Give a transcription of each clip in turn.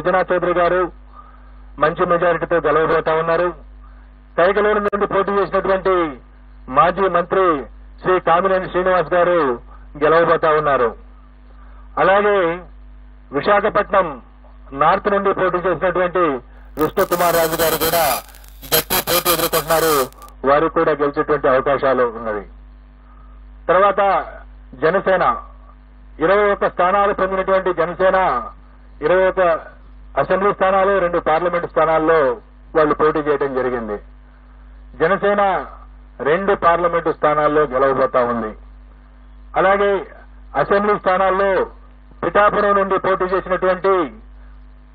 సుజనా చౌదరి గారు మంచి మెజారిటీతో గెలవబోతా ఉన్నారు. కైకలూరు నుండి పోటీ చేసినటువంటి మాజీ మంత్రి శ్రీ కామినేని శ్రీనివాస్ గారు గెలవబోతా ఉన్నారు. అలాగే విశాఖపట్నం నార్త్ నుండి పోటీ చేసినటువంటి విష్ణు కుమార్ రాజు గారు కూడా గట్టి పోటీ ఎదుర్కొంటున్నారు. వారికి కూడా గెలిచేటువంటి అవకాశాలు ఉన్నవి. తర్వాత జనసేన 21 స్థానాలు పొందినటువంటి జనసేన 21 అసెంబ్లీ స్థానాలు 2 పార్లమెంటు స్థానాల్లో వాళ్ళు పోటీ చేయడం జరిగింది. జనసేన 2 పార్లమెంటు స్థానాల్లో గెలవబోతా ఉంది. అలాగే అసెంబ్లీ స్థానాల్లో పిఠాపురం నుండి పోటీ చేసినటువంటి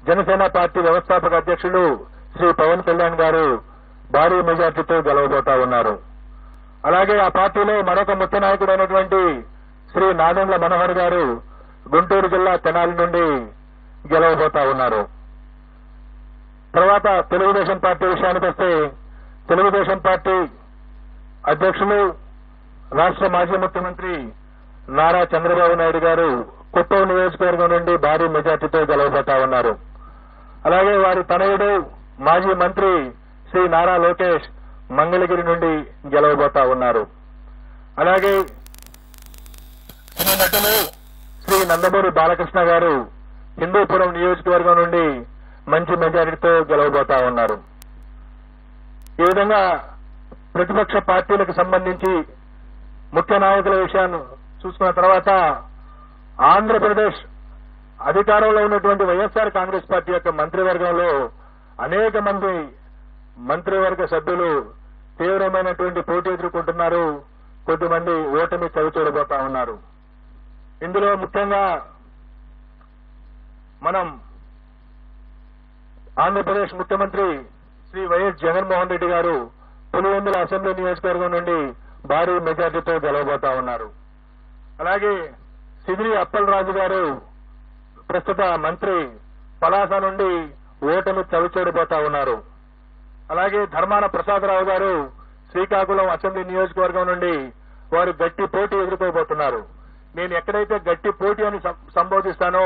జనసేన పార్టీ వ్యవస్థాపక అధ్యక్షులు శ్రీ పవన్ కళ్యాణ్ గారు భారీ మెజార్టీతో గెలవబోతా ఉన్నారు. అలాగే ఆ పార్టీలో మరొక ముఖ్య నాయకుడైనటువంటి శ్రీ నాదెండ్ల మనోహర్ గారు గుంటూరు జిల్లా తెనాలి నుండి గెలవబోతా ఉన్నారు. తర్వాత తెలుగుదేశం పార్టీ విషయానికి వస్తే తెలుగుదేశం పార్టీ అధ్యక్షులు రాష్ట్ర మాజీ ముఖ్యమంత్రి నారా చంద్రబాబు నాయుడు గారు కుప్పం నియోజకవర్గం నుండి భారీ మెజార్టీతో గెలవబోతా ఉన్నారు. అలాగే వారి తనయుడు మాజీ మంత్రి శ్రీ నారా లోకేష్ మంగళగిరి నుండి గెలవబోతా ఉన్నారు. అలాగే నటులు శ్రీ నందమూరి బాలకృష్ణ గారు హిందూపురం నియోజకవర్గం నుండి మంచి మెజారిటీతో గెలవబోతా ఉన్నారు. ఈ విధంగా ప్రతిపక్ష పార్టీలకు సంబంధించి ముఖ్య నాయకుల విషయాన్ని చూసుకున్న తర్వాత ఆంధ్రప్రదేశ్ అధికారంలో ఉన్నటువంటి వైఎస్ఆర్ కాంగ్రెస్ పార్టీ యొక్క మంత్రివర్గంలో అనేక మంది మంత్రివర్గ సభ్యులు తీవ్రమైనటువంటి పోటీ ఎదుర్కొంటున్నారు. కొద్దిమంది ఓటమి చవిచూడబోతా ఉన్నారు. ఇందులో ముఖ్యంగా మనం ఆంధ్రప్రదేశ్ ముఖ్యమంత్రి శ్రీ వైఎస్ జగన్మోహన్ రెడ్డి గారు పులివెందుల అసెంబ్లీ నియోజకవర్గం నుండి భారీ మెజార్టీతో గెలవబోతా ఉన్నారు. అలాగే సిదిరి అప్పలరాజు గారు ప్రస్తుత మంత్రి పలాస నుండి ఓటమి చవిచూడబోతా ఉన్నారు. అలాగే ధర్మాన ప్రసాదరావు గారు శ్రీకాకుళం అసెంబ్లీ నియోజకవర్గం నుండి వారు గట్టి పోటీ ఎదుర్కోబోతున్నారు. నేను ఎక్కడైతే గట్టి పోటీ అని సంబోధిస్తానో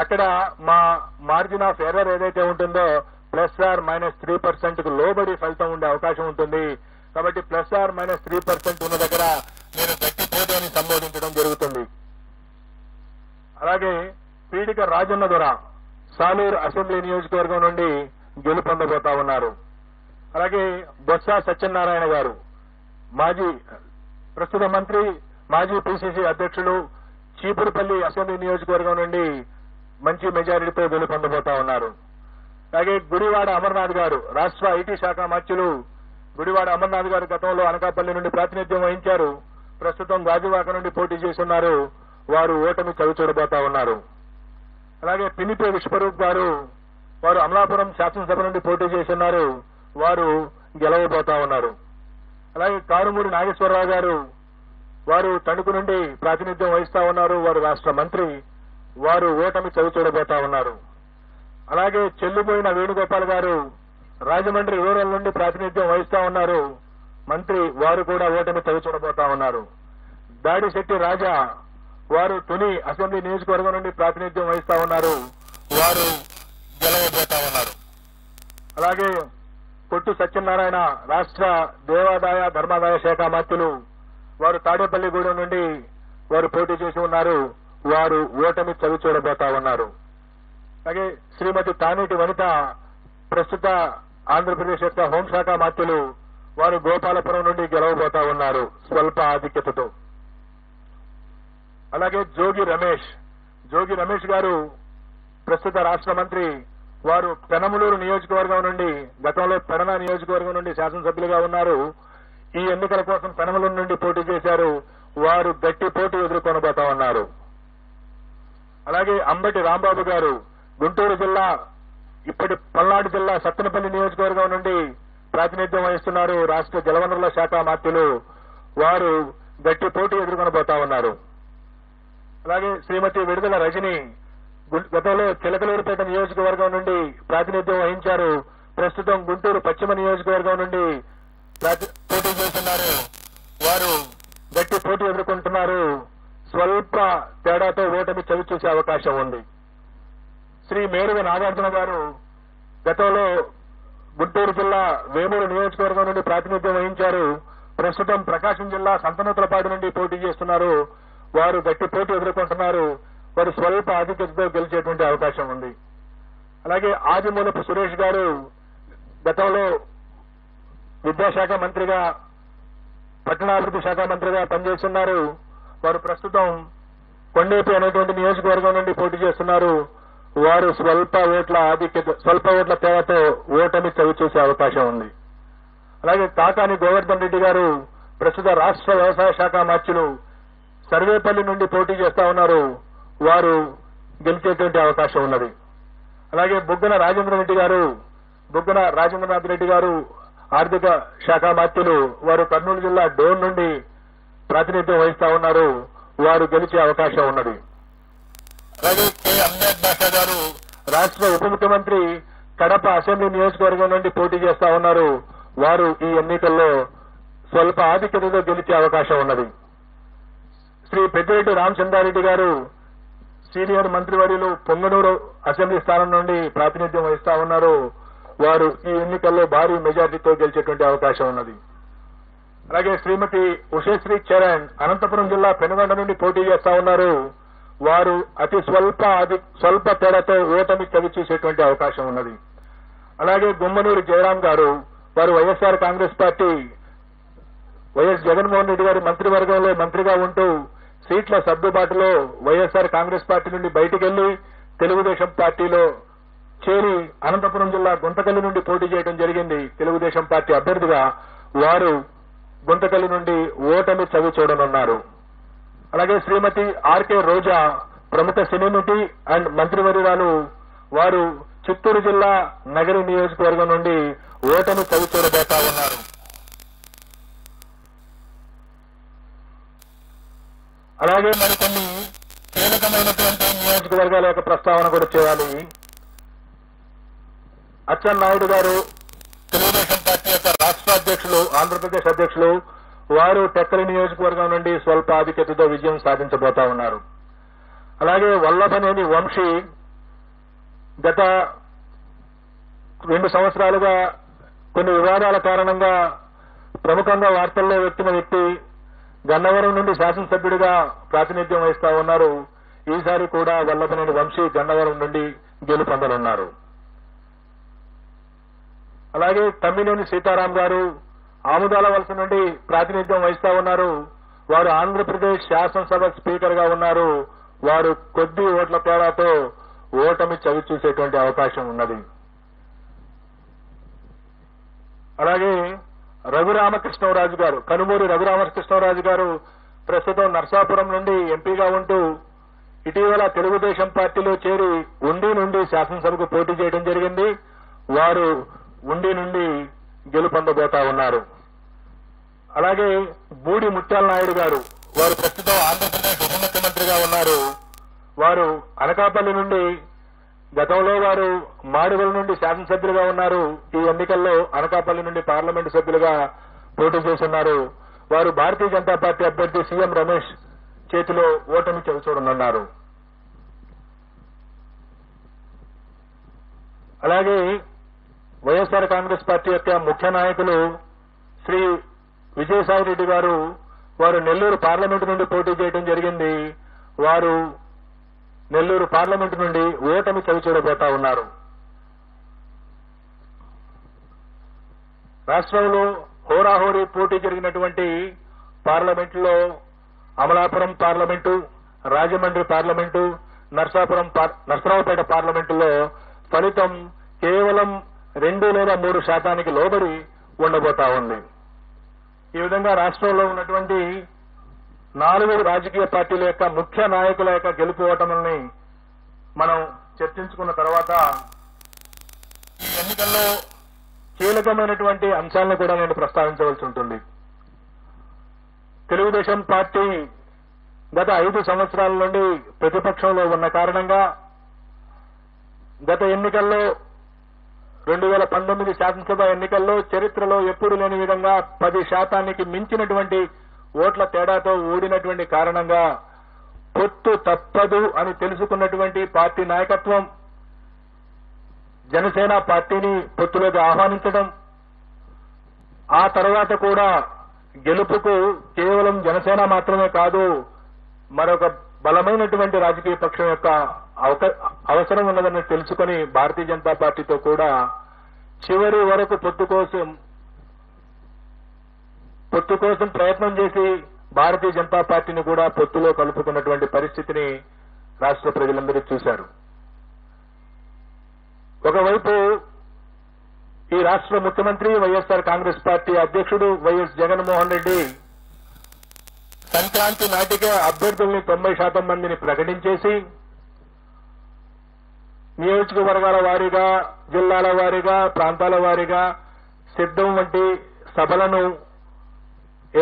అక్కడ మా మార్జిన్ ఆఫ్ ఎర్రర్ ఏదైతే ఉంటుందో +or-3% కు లోబడి ఫలితం ఉండే అవకాశం ఉంటుంది. కాబట్టి +or-3% ఉన్న దగ్గర నేను గట్టి పోటీ అని సంబోధించడం జరుగుతుంది. అలాగే పీడిక రాజన్న దొర సాలూరు అసెంబ్లీ నియోజకవర్గం నుండి గెలుపొందబోతా ఉన్నారు. అలాగే బొత్స సత్యనారాయణ గారు ప్రస్తుత మంత్రి మాజీ పిసిసి అధ్యక్షులు చీపురుపల్లి అసెంబ్లీ నియోజకవర్గం నుండి మంచి మెజారిటీతో గెలుపొందబోతా ఉన్నారు. అలాగే గుడివాడ అమర్నాథ్ గారు రాష్ట్ర ఐటీ శాఖ మంత్రులు గుడివాడ అమర్నాథ్ గారు గతంలో అనకాపల్లి నుండి ప్రాతినిధ్యం వహించారు. ప్రస్తుతం గాజువాక నుండి పోటీ చేస్తున్నారు. వారు ఓటమి చవిచూడబోతా ఉన్నారు. అలాగే పినిపే విశ్వరూప్ గారు వారు అమలాపురం శాసనసభ నుండి పోటీ చేస్తున్నారు. వారు గెలవబోతా ఉన్నారు. అలాగే కారుమూరి నాగేశ్వరరావు గారు వారు తణుకు నుండి ప్రాతినిధ్యం వహిస్తా ఉన్నారు. వారు రాష్ట్ర మంత్రి. వారు ఓటమి చవిచూడబోతా ఉన్నారు. అలాగే చెల్లిపోయిన వేణుగోపాల్ గారు రాజమండ్రి రూరల్ నుండి ప్రాతినిధ్యం వహిస్తా ఉన్నారు. మంత్రి. వారు కూడా ఓటమి చవిచూడబోతా ఉన్నారు. దాడిశెట్టి రాజా వారు తుని అసెంబ్లీ నియోజకవర్గం నుండి ప్రాతినిధ్యం వహిస్తా ఉన్నారు. వారు గెలవబోతా ఉన్నారు. అలాగే కొట్టు సత్యనారాయణ రాష్ట్ర దేవాదాయ ధర్మాదాయ శాఖ మంత్రులు వారు తాడేపల్లిగూడెం నుండి వారు పోటీ చేసి ఉన్నారు. వారు ఓటమి చవిచూడబోతా ఉన్నారు. అలాగే శ్రీమతి తానేటి వనిత ప్రస్తుత ఆంధ్రప్రదేశ్ యొక్క హోంశాఖ మంత్రులు వారు గోపాలపురం నుండి గెలవబోతా ఉన్నారు స్వల్ప ఆధిక్యతతో. అలాగే జోగి రమేష్ గారు ప్రస్తుత రాష్ట్ర మంత్రి. వారు పెనమలూరు నియోజకవర్గం నుండి గతంలో పెడన నియోజకవర్గం నుండి శాసనసభ్యులుగా ఉన్నారు. ఈ ఎన్నికల కోసం పెనమలూరు నుండి పోటీ చేశారు. వారు గట్టి పోటీ ఎదుర్కొనబోతా ఉన్నారు. అలాగే అంబటి రాంబాబు గారు గుంటూరు జిల్లా ఇప్పటి పల్నాడు జిల్లా సత్తెనపల్లి నియోజకవర్గం నుండి ప్రాతినిధ్యం వహిస్తున్నారు. రాష్ట్ర జలవనరుల శాఖ మంత్రులు. వారు గట్టి పోటీ ఎదుర్కొనబోతా ఉన్నారు. అలాగే శ్రీమతి విడుదల రజని గతంలో చిలకలూరుపేట నియోజకవర్గం నుండి ప్రాతినిధ్యం వహించారు. ప్రస్తుతం గుంటూరు పశ్చిమ నియోజకవర్గం నుండి పోటీ చేస్తున్నారు. వారు గట్టి పోటీ ఎదుర్కొంటున్నారు. స్వల్ప తేడాతో ఓటమి చవిచూసే అవకాశం ఉంది. శ్రీ మేరుగ నాగార్జున గారు గతంలో గుంటూరు జిల్లా వేమూరు నియోజకవర్గం నుండి ప్రాతినిధ్యం వహించారు. ప్రస్తుతం ప్రకాశం జిల్లా సంతనూతలపాడు నుండి పోటీ చేస్తున్నారు. వారు గట్టి పోటీ ఎదుర్కొంటున్నారు. వారు స్వల్ప ఆధిక్యతతో గెలిచేటువంటి అవకాశం ఉంది. అలాగే ఆదిమూలపు సురేష్ గారు గతంలో విద్యాశాఖ మంత్రిగా, పట్టణాభివృద్ధి శాఖ మంత్రిగా పనిచేస్తున్నారు. వారు ప్రస్తుతం కొండేపి అనేటువంటి నియోజకవర్గం నుండి పోటీ చేస్తున్నారు. వారు స్వల్ప ఓట్ల తేడాతో ఓటమి చవిచూసే అవకాశం ఉంది. అలాగే కాకాని గోవర్ధన్ రెడ్డి గారు ప్రస్తుత రాష్ట్ర వ్యవసాయ శాఖ మంత్రులు సర్వేపల్లి నుండి పోటీ చేస్తా ఉన్నారు. వారు గెలిచేటువంటి అవకాశం ఉన్నది. అలాగే బుగ్గన రాజేంద్రనాథ్ రెడ్డి గారు ఆర్థిక శాఖ మంత్రులు, వారు కర్నూలు జిల్లా డోన్ నుండి ప్రాతినిధ్యం వహిస్తా ఉన్నారు. వారు గెలిచే అవకాశం ఉన్నది. అలాగే కె అమ్జద్ బాషా గారు రాష్ట్ర ఉప ముఖ్యమంత్రి, కడప అసెంబ్లీ నియోజకవర్గం నుండి పోటీ చేస్తా ఉన్నారు. వారు ఈ ఎన్నికల్లో స్వల్ప ఆధిక్యతతో గెలిచే అవకాశం ఉన్నది. శ్రీ పెద్దిరెడ్డి రామచంద్రారెడ్డి గారు సీనియర్ మంత్రివర్యులు పొంగనూరు అసెంబ్లీ స్థానం నుండి ప్రాతినిధ్యం వహిస్తా ఉన్నారు. వారు ఈ ఎన్నికల్లో భారీ మెజార్టీతో గెలిచేటువంటి అవకాశం ఉన్నది. అలాగే శ్రీమతి ఉషశ్రీ చరణ్ అనంతపురం జిల్లా పెనుగొండ నుండి పోటీ చేస్తా ఉన్నారు. వారు అతి స్వల్ప తేడాతో ఓటమి చవిచూసేటువంటి అవకాశం ఉన్నది. అలాగే గుమ్మనూరు జయరాం గారు, వారు వైఎస్ఆర్ కాంగ్రెస్ పార్టీ, వైఎస్ జగన్మోహన్ రెడ్డి గారి మంత్రివర్గంలో మంత్రిగా ఉంటూ సీట్ల సర్దుబాటులో వైఎస్ఆర్ కాంగ్రెస్ పార్టీ నుండి బయటికి వెళ్లి తెలుగుదేశం పార్టీలో చేరి అనంతపురం జిల్లా గుంతకల్లి నుండి పోటీ చేయడం జరిగింది. తెలుగుదేశం పార్టీ అభ్యర్థిగా వారు గుంతకల్లి నుండి ఓటమి చవి చూడనున్నారు. అలాగే శ్రీమతి ఆర్కే రోజా ప్రముఖ సినీ నటి అండ్ మంత్రివర్యురాలు, వారు చిత్తూరు జిల్లా నగరి నియోజకవర్గం నుండి ఓటమి చవి చూడబోతా ఉన్నారు. అలాగే మరికొన్ని కీలకమైనటువంటి నియోజకవర్గాల యొక్క ప్రస్తావన కూడా చేయాలి. అచ్చెన్నాయుడు గారు తెలుగుదేశం పార్టీ యొక్క రాష్ట్ర అధ్యక్షులు, ఆంధ్రప్రదేశ్ అధ్యక్షులు, వారు టెక్కలి నియోజకవర్గం నుండి స్వల్ప ఆధిక్యతతో విజయం సాధించబోతా ఉన్నారు. అలాగే వల్లభనేని వంశీ గత 2 సంవత్సరాలుగా కొన్ని వివాదాల కారణంగా ప్రముఖంగా వార్తల్లో వచ్చిన వ్యక్తి, గన్నవరం నుండి శాసనసభ్యుడిగా ప్రాతినిధ్యం వహిస్తా ఉన్నారు. ఈసారి కూడా వల్లభనేని వంశీ గన్నవరం నుండి గెలుపొందనున్నారు. అలాగే తమ్మినేని సీతారాం గారు ఆముదాల వలస నుండి ప్రాతినిధ్యం వహిస్తా ఉన్నారు. వారు ఆంధ్రప్రదేశ్ శాసనసభ స్పీకర్ గా ఉన్నారు. వారు కొద్ది ఓట్ల తేడాతో ఓటమి చవిచూసేటువంటి అవకాశం ఉన్నది. అలాగే రఘురామకృష్ణరాజు గారు, కనుమూరి రఘురామకృష్ణరాజు గారు ప్రస్తుతం నర్సాపురం నుండి ఎంపీగా ఉంటూ ఇటీవల తెలుగుదేశం పార్టీలో చేరి ఉండి నుండి శాసనసభకు పోటీ చేయడం జరిగింది. వారు ఉండి నుండి గెలుపొందబోతా ఉన్నారు. అలాగే బూడి ముత్యాల నాయుడు గారు, వారు ప్రస్తుతం ఆంధ్రప్రదేశ్ ఉప ముఖ్యమంత్రిగా ఉన్నారు. వారు అనకాపల్లి నుండి, గతంలో వారు మాడుగుల నుండి శాసనసభ్యులుగా ఉన్నారు. ఈ ఎన్నికల్లో అనకాపల్లి నుండి పార్లమెంటు సభ్యులుగా పోటీ చేస్తున్నారు. వారు భారతీయ జనతా పార్టీ అభ్యర్థి సీఎం రమేష్ చేతిలో ఓటమి చవిచూడనున్నారు. అలాగే వైఎస్ఆర్ కాంగ్రెస్ పార్టీ యొక్క ముఖ్య నాయకులు శ్రీ విజయసాయి రెడ్డి గారు, వారు నెల్లూరు పార్లమెంటు నుండి పోటీ చేయడం జరిగింది. వారు నెల్లూరు పార్లమెంటు నుండి ఓటమి చవిచూడబోతా ఉన్నారు. రాష్ట్రంలో హోరాహోరీ పోటీ జరిగినటువంటి పార్లమెంటులో అమలాపురం పార్లమెంటు, రాజమండ్రి పార్లమెంటు, నర్సరావుపేట పార్లమెంటులో ఫలితం కేవలం 2 లేదా 3% లోబడి ఉండబోతా ఉంది. ఈ విధంగా రాష్ట్రంలో ఉన్నటువంటి 4 రాజకీయ పార్టీల యొక్క ముఖ్య నాయకుల యొక్క గెలుపు ఓటముల్ని మనం చర్చించుకున్న తర్వాత ఈ ఎన్నికల్లో కీలకమైనటువంటి అంశాలను కూడా నేను ప్రస్తావించవలసి ఉంటుంది. తెలుగుదేశం పార్టీ గత 5 సంవత్సరాల నుండి ప్రతిపక్షంలో ఉన్న కారణంగా గత ఎన్నికల్లో 2019 శాసనసభ ఎన్నికల్లో చరిత్రలో ఎప్పుడు లేని విధంగా 10% మించినటువంటి ఓట్ల తేడాతో ఓడినటువంటి కారణంగా పొత్తు తప్పదు అని తెలుసుకున్నటువంటి పార్టీ నాయకత్వం జనసేన పార్టీని పొత్తులోకి ఆహ్వానించడం, ఆ తర్వాత కూడా గెలుపుకు కేవలం జనసేన మాత్రమే కాదు, మరొక బలమైనటువంటి రాజకీయ పక్షం యొక్క అవసరం ఉన్నదని తెలుసుకొని భారతీయ జనతా పార్టీతో కూడా చివరి వరకు పొత్తు కోసం ప్రయత్నం చేసి భారతీయ జనతా పార్టీని కూడా పొత్తులో కలుపుకున్నటువంటి పరిస్థితిని రాష్ట్ర ప్రజలందరూ చూశారు. ఒకవైపు ఈ రాష్ట్ర ముఖ్యమంత్రి వైఎస్ఆర్ కాంగ్రెస్ పార్టీ అధ్యక్షుడు వైఎస్ జగన్మోహన్ రెడ్డి సంక్రాంతి నాటికే అభ్యర్థుల్ని 90% మందిని ప్రకటించేసి నియోజకవర్గాల వారీగా, జిల్లాల వారీగా, ప్రాంతాల వారీగా సిద్ధం వంటి సభలను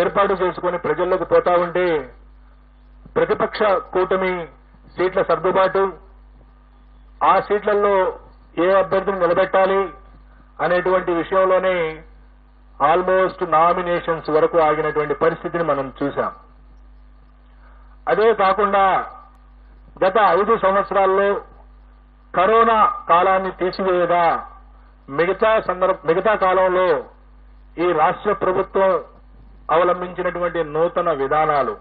ఏర్పాటు చేసుకుని ప్రజల్లోకి పోతా ఉంటే ప్రతిపక్ష కూటమి సీట్ల సర్దుబాటు, ఆ సీట్లలో ఏ అభ్యర్థిని నిలబెట్టాలి అనేటువంటి విషయంలోనే ఆల్మోస్ట్ నామినేషన్స్ వరకు ఆగినటువంటి పరిస్థితిని మనం చూశాం. అదే కాకుండా గత 5 సంవత్సరాల్లో కరోనా కాలాన్ని తీసివేయగా మిగతా కాలంలో ఈ రాష్ట్ర ప్రభుత్వం అవలంబించినటువంటి నూతన విధానాలు,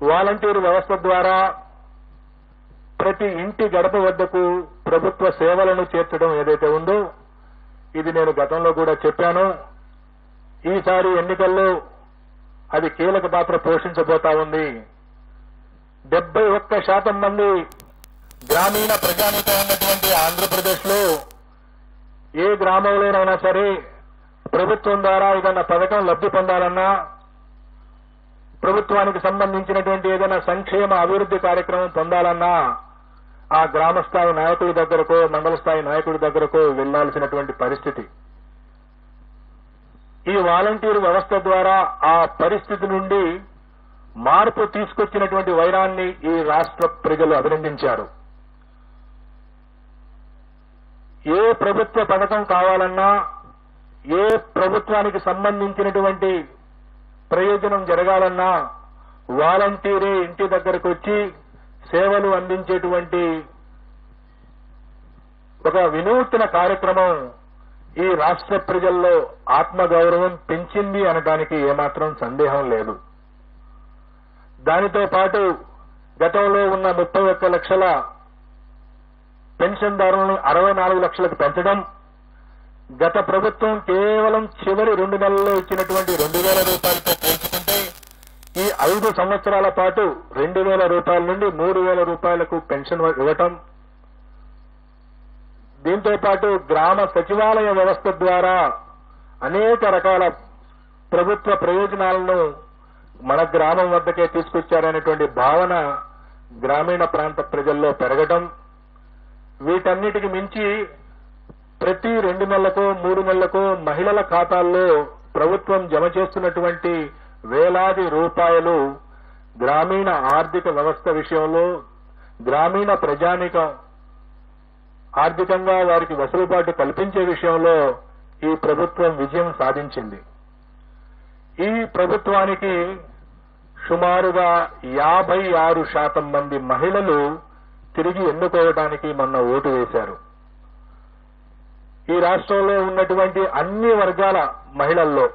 వాలంటీర్ వ్యవస్థ ద్వారా ప్రతి ఇంటి గడప వద్దకు ప్రభుత్వ సేవలను చేర్చడం ఏదైతే ఉందో, ఇది నేను గతంలో కూడా చెప్పాను. ఈసారి ఎన్నికల్లో అది కీలక పాత్ర పోషించబోతా ఉంది. 71% మంది గ్రామీణ ప్రజానీకం ఉన్నటువంటి ఆంధ్రప్రదేశ్లో ఏ గ్రామంలోనైనా సరే ప్రభుత్వం ద్వారా ఏదైనా పథకం లబ్ధి పొందాలన్నా, ప్రభుత్వానికి సంబంధించినటువంటి ఏదైనా సంక్షేమ అభివృద్ధి కార్యక్రమం పొందాలన్నా ఆ గ్రామ స్థాయి నాయకుడి దగ్గరకో, మండల స్థాయి నాయకుడి దగ్గరకో వెళ్లాల్సినటువంటి పరిస్థితి. ఈ వాలంటీర్ వ్యవస్థ ద్వారా ఆ పరిస్థితి నుండి మార్పు తీసుకొచ్చినటువంటి వైరాన్ని ఈ రాష్ట్ర ప్రజలు అభినందించారు. ఏ ప్రభుత్వ పథకం కావాలన్నా, ఏ ప్రభుత్వానికి సంబంధించినటువంటి ప్రయోజనం జరగాలన్నా వాలంటీరే ఇంటి దగ్గరకు వచ్చి సేవలు అందించేటువంటి ఒక వినూత్న కార్యక్రమం ఈ రాష్ట్ర ప్రజల్లో ఆత్మగౌరవం పెంచింది అనడానికి ఏమాత్రం సందేహం లేదు. దానితో పాటు గతంలో ఉన్న 31 లక్షల పెన్షన్దారులను 64 లక్షలకు పెంచడం, గత ప్రభుత్వం కేవలం చివరి 2 నెలల్లో ఇచ్చినటువంటి 2,000 రూపాయలతో పోల్చుకుంటే ఈ 5 సంవత్సరాల పాటు 2,000 రూపాయల నుండి 3,000 రూపాయలకు పెన్షన్ ఇవ్వటం, దీంతో పాటు గ్రామ సచివాలయ వ్యవస్థ ద్వారా అనేక రకాల ప్రభుత్వ ప్రయోజనాలను మన గ్రామం వద్దకే తీసుకొచ్చారనేటువంటి భావన గ్రామీణ ప్రాంత ప్రజల్లో పెరగటం, వీటన్నిటికి మించి ప్రతి 2 నెలలకు 3 నెలలకు మహిళల ఖాతాల్లో ప్రభుత్వం జమ చేస్తున్నటువంటి వేలాది రూపాయలు గ్రామీణ ఆర్థిక వ్యవస్థ విషయంలో గ్రామీణ ప్రజానీకం ఆర్థికంగా వారికి వెసులుబాటు కల్పించే విషయంలో ఈ ప్రభుత్వం విజయం సాధించింది. ఈ ప్రభుత్వానికి సుమారుగా 56% మంది మహిళలు తిరిగి ఎన్నుకోవడానికి మొన్న ఓటు వేశారు. ఈ రాష్ట్రంలో ఉన్నటువంటి అన్ని వర్గాల మహిళల్లో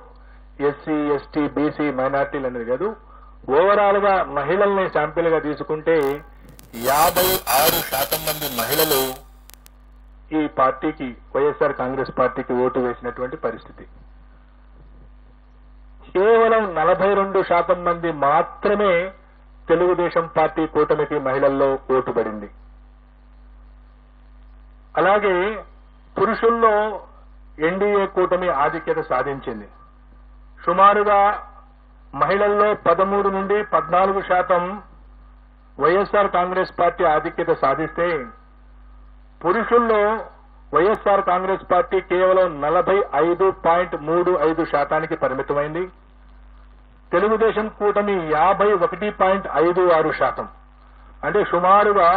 ఎస్సీ, ఎస్టీ, బీసీ, మైనార్టీలు అనేది కాదు, ఓవరాల్ గా మహిళల్ని శాంపిల్ గా తీసుకుంటే 56% మంది మహిళలు ఈ పార్టీకి, వైఎస్ఆర్ కాంగ్రెస్ పార్టీకి ఓటు వేసినటువంటి పరిస్థితి. కేవలం 42% మంది మాత్రమే తెలుగుదేశం పార్టీ కూటమికి మహిళల్లో ఓటు పడింది. అలాగే పురుషుల్లో ఎన్డీఏ కూటమి ఆధిక్యత సాధించింది. సుమారుగా మహిళల్లో 13 నుండి 14% వైఎస్ఆర్ కాంగ్రెస్ పార్టీ ఆధిక్యత సాధిస్తే పురుషుల్లో వైఎస్ఆర్ కాంగ్రెస్ పార్టీ కేవలం 45.35% పరిమితమైంది. తెలుగుదేశం కూటమి 51.56%, అంటే సుమారుగా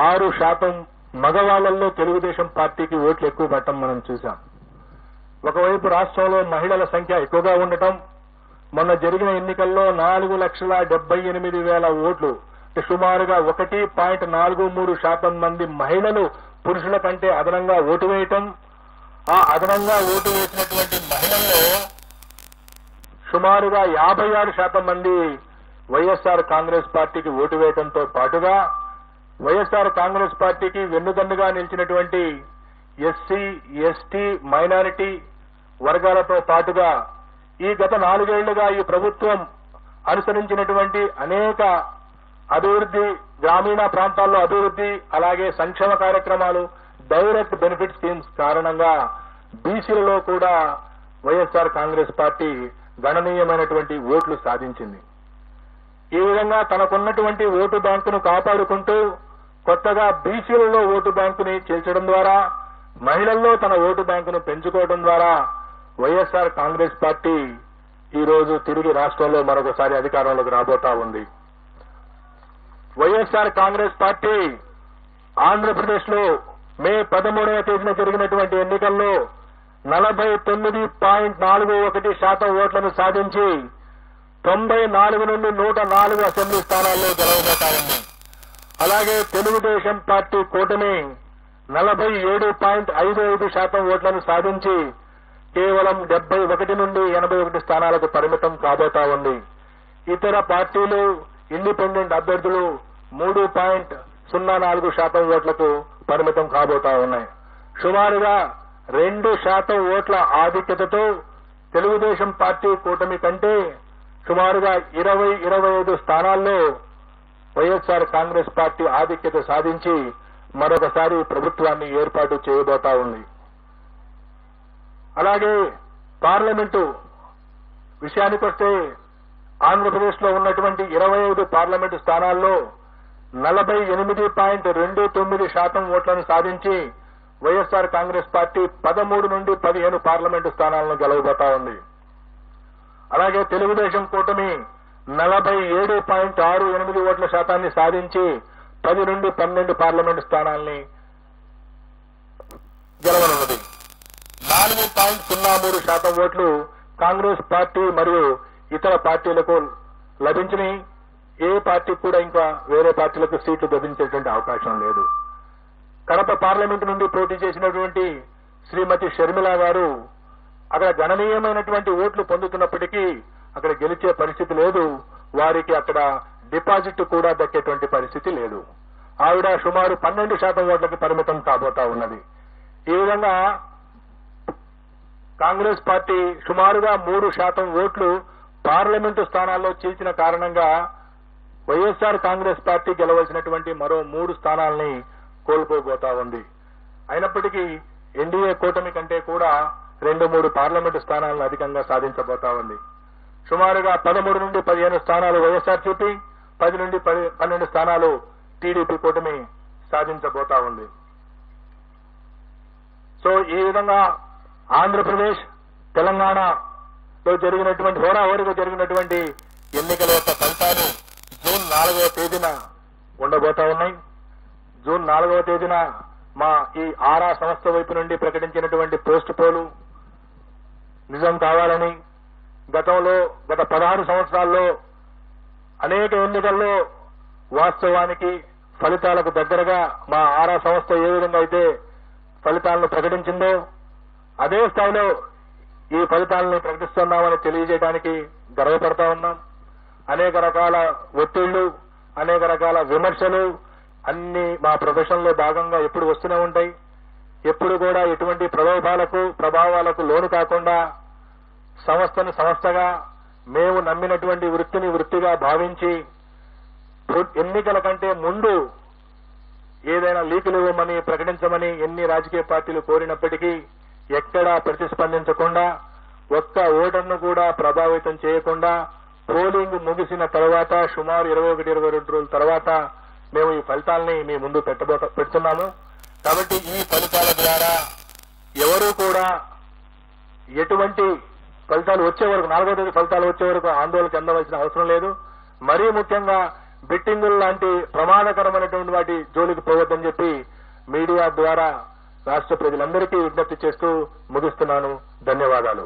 6% మగవాళ్లలో తెలుగుదేశం పార్టీకి ఓట్లు ఎక్కువ పట్టడం మనం చూశాం. ఒకవైపు రాష్ట్రంలో మహిళల సంఖ్య ఎక్కువగా ఉండటం, మొన్న జరిగిన ఎన్నికల్లో 4,78,000 ఓట్లు, సుమారుగా 1.43% మంది మహిళలు పురుషుల కంటే అదనంగా ఓటు వేయటం, ఆ అదనంగా ఓటు వేసినటువంటి మహిళల్లో సుమారుగా 56% మంది వైఎస్ఆర్ కాంగ్రెస్ పార్టీకి ఓటు వేయడంతో పాటుగా వైఎస్ఆర్ కాంగ్రెస్ పార్టీకి వెన్నుదన్నుగా నిలిచినటువంటి ఎస్సీ, ఎస్టీ, మైనారిటీ వర్గాలతో పాటుగా ఈ గత 4 ఏళ్లుగా ఈ ప్రభుత్వం అనుసరించినటువంటి అనేక అభివృద్ధి, గ్రామీణ ప్రాంతాల్లో అభివృద్ధి, అలాగే సంక్షేమ కార్యక్రమాలు, డైరెక్ట్ బెనిఫిట్ స్కీమ్స్ కారణంగా బీసీలలో కూడా వైఎస్ఆర్ కాంగ్రెస్ పార్టీ గణనీయమైనటువంటి ఓట్లు సాధించింది. ఈ విధంగా తనకున్నటువంటి ఓటు బ్యాంకును కాపాడుకుంటూ కొత్తగా బీసీలలో ఓటు బ్యాంకుని చేర్చడం ద్వారా, మహిళల్లో తన ఓటు బ్యాంకును పెంచుకోవడం ద్వారా వైఎస్ఆర్ కాంగ్రెస్ పార్టీ ఈ రోజు తిరిగి రాష్ట్రంలో మరొకసారి అధికారంలోకి రాబోతా ఉంది. వైఎస్ఆర్ కాంగ్రెస్ పార్టీ ఆంధ్రప్రదేశ్ లో మే 13వ తేదీన జరిగినటువంటి ఎన్నికల్లో 49.41% ఓట్లను సాధించి 94 నుండి 104 అసెంబ్లీ స్థానాల్లో గెలవబోతా ఉంది. అలాగే తెలుగుదేశం పార్టీ కూటమి 47.55% ఓట్లను సాధించి కేవలం 71 నుండి 81 స్థానాలకు పరిమితం కాబోతా ఉంది. ఇతర పార్టీలు, ఇండిపెండెంట్ అభ్యర్థులు 3.04% ఓట్లకు పరిమితం కాబోతా ఉన్నాయి. సుమారుగా 2% ఓట్ల ఆధిక్యతతో తెలుగుదేశం పార్టీ కూటమి కంటే సుమారుగా 20-25 స్థానాల్లో వైఎస్ఆర్ కాంగ్రెస్ పార్టీ ఆధిక్యత సాధించి మరొకసారి ప్రభుత్వాన్ని ఏర్పాటు చేయబోతా ఉంది. అలాగే పార్లమెంటు విషయానికొస్తే ఆంధ్రప్రదేశ్ లో ఉన్నటువంటి 25 పార్లమెంటు స్థానాల్లో 48.29% ఓట్లను సాధించి వైఎస్ఆర్ కాంగ్రెస్ పార్టీ 13 నుండి 15 పార్లమెంటు స్థానాలను గెలవబోతా ఉంది. అలాగే తెలుగుదేశం కూటమి 47.68 ఓట్ల శాతాన్ని సాధించి 10 నుండి 12 పార్లమెంటు స్థానాల్ని గెలవనున్నది. 4.03% ఓట్లు కాంగ్రెస్ పార్టీ మరియు ఇతర పార్టీలకు లభించినాయి. ఏ పార్టీ కూడా ఇంకా వేరే పార్టీలకు సీట్లు లభించేటువంటి అవకాశం లేదు. కడప పార్లమెంటు నుండి పోటీ చేసినటువంటి శ్రీమతి షర్మిల గారు అక్కడ గణనీయమైనటువంటి ఓట్లు పొందుతున్నప్పటికీ అక్కడ గెలిచే పరిస్థితి లేదు. వారికి అక్కడ డిపాజిట్ కూడా దక్కేటువంటి పరిస్థితి లేదు. ఆవిడ సుమారు 12% ఓట్లకి పరిమితం కాబోతా ఉన్నది. ఈ విధంగా కాంగ్రెస్ పార్టీ సుమారుగా 3% ఓట్లు పార్లమెంటు స్థానాల్లో చీల్చిన కారణంగా వైఎస్ఆర్ కాంగ్రెస్ పార్టీ గెలవలసినటువంటి మరో 3 స్థానాల్ని కోల్పోబోతా ఉంది. అయినప్పటికీ ఎన్డీఏ కూటమి కంటే కూడా 2-3 పార్లమెంటు స్థానాలను అధికంగా సాధించబోతా ఉంది. సుమారుగా 13 నుండి 15 స్థానాలు వైఎస్ఆర్సీపీ, 10 నుండి 12 స్థానాలు టీడీపీ కూటమి సాధించబోతా ఉంది. సో ఈ విధంగా ఆంధ్రప్రదేశ్, తెలంగాణలో జరిగినటువంటి హోరాహోరీగా జరిగినటువంటి ఎన్నికల యొక్క ఫలితాలు జూన్ 4వ తేదీన ఉండబోతా ఉన్నాయి. జూన్ 4వ తేదీన మా ఈ ఆరా సంస్థ వైపు నుండి ప్రకటించినటువంటి పోస్ట్ పోలు నిజం కావాలని, గత 16 సంవత్సరాల్లో అనేక ఎన్నికల్లో వాస్తవానికి ఫలితాలకు దగ్గరగా మా ఆరా సంస్థ ఏ విధంగా అయితే ఫలితాలను ప్రకటించిందో అదే స్థాయిలో ఈ ఫలితాలను ప్రకటిస్తున్నామని తెలియజేయడానికి గర్వపడతా ఉన్నాం. అనేక రకాల ఒత్తిళ్లు, అనేక రకాల విమర్శలు అన్ని మా ప్రొఫెషన్ లో భాగంగా ఎప్పుడు వస్తూనే ఉంటాయి. ఎప్పుడు కూడా ఎటువంటి ప్రభావాలకు లోను కాకుండా సంస్థను సంస్థగా, మేము నమ్మినటువంటి వృత్తిని వృత్తిగా భావించి ఎన్నికల కంటే ముందు ఏదైనా లీకులు ఇవ్వమని, ప్రకటించమని ఎన్ని రాజకీయ పార్టీలు కోరినప్పటికీ ఎక్కడా ప్రతిస్పందించకుండా, ఒక్క ఓటర్ను కూడా ప్రభావితం చేయకుండా పోలింగ్ ముగిసిన తర్వాత సుమారు 21-22 రోజుల తర్వాత మేము ఈ ఫలితాలని మీ ముందు పెడుతున్నాము. కాబట్టి ఈ ఫలితాల ద్వారా ఎవరూ కూడా ఎటువంటి ఫలితాలు వచ్చే వరకు, 4వ తేదీ ఫలితాలు వచ్చే వరకు ఆందోళన చెందవలసిన అవసరం లేదు. మరీ ముఖ్యంగా బెట్టింగులు లాంటి ప్రమాదకరమైనటువంటి వాటి జోలికి పోవద్దని చెప్పి మీడియా ద్వారా రాష్ట్ర ప్రజలందరికీ విజ్ఞప్తి చేస్తూ ముగిస్తున్నాను. ధన్యవాదాలు.